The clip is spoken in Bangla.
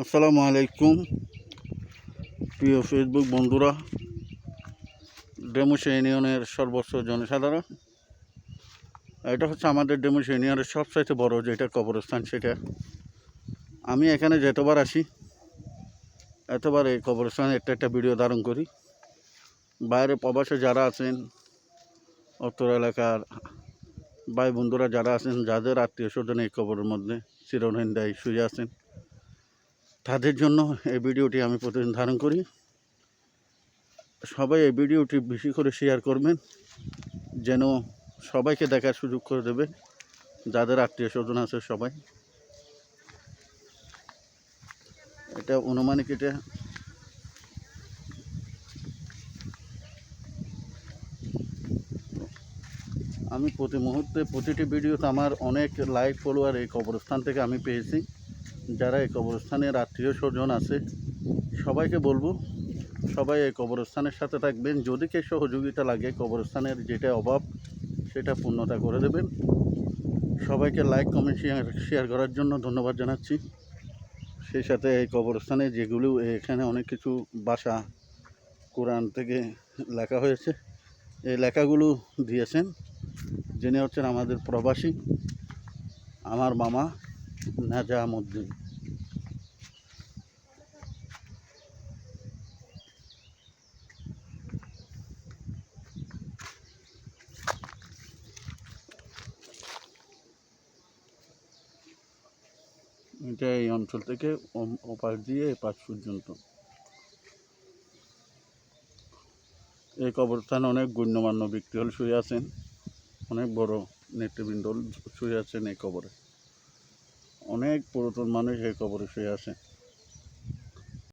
আসসালামু আলাইকুম প্রিয় ফেসবুক বন্ধুরা, ডেমুস ইউনিয়নের সর্বোচ্চ জনসাধারণ। এটা হচ্ছে আমাদের ডেমুস ইউনিয়নের সবচাইতে বড় যেটা কবরস্থান। সেটা আমি এখানে যতবার আসি এতবার এই কবরস্থানে একটা ভিডিও ধারণ করি। বাইরে প্রবাসে যারা আছেন, উত্তর এলাকার ভাই বন্ধুরা যারা আছেন, যাদের আত্মীয় স্বজন এই কবরের মধ্যে চিরনিন্দায় শুয়ে আছেন, তাদের জন্য এই ভিডিওটি আমি প্রতিদিন ধারণ করি। সবাই এই ভিডিওটি বেশি করে শেয়ার করবেন, যেন সবাইকে দেখার সুযোগ করে দেবে, যাদের আত্মীয় স্বজন আছে সবাই। এটা অনুমানিক, এটা আমি প্রতি মুহূর্তে প্রতিটি ভিডিওতে আমার অনেক লাইক ফলোয়ার এই কবরস্থান থেকে আমি পেয়েছি। যারা এই কবরস্থানের আত্মীয় স্বজন আছে সবাইকে বলবো, সবাই এই কবরস্থানের সাথে থাকবেন। যদি কে সহযোগিতা লাগে, কবরস্থানের যেটা অভাব সেটা পূর্ণতা করে দেবেন। সবাইকে লাইক কমেন্ট শেয়ার করার জন্য ধন্যবাদ জানাচ্ছি। সেই সাথে এই কবরস্থানে যেগুলো এখানে অনেক কিছু ভাষা কোরআন থেকে লেখা হয়েছে, এই লেখাগুলো দিয়েছেন যিনি হচ্ছেন আমাদের প্রবাসী, আমার মামা নাজামুদ্দিন। এটা এই অঞ্চল থেকে ওপাশ দিয়ে এপাশ পর্যন্ত। এই কবরস্থানে অনেক গণ্যমান্য ব্যক্তি হল শুয়ে আছেন, অনেক বড় নেতৃবৃন্দ শুয়ে আছেন এই কবরে। অনেক পুরাতন মানুষ এই কবরে শুয়ে আছেন।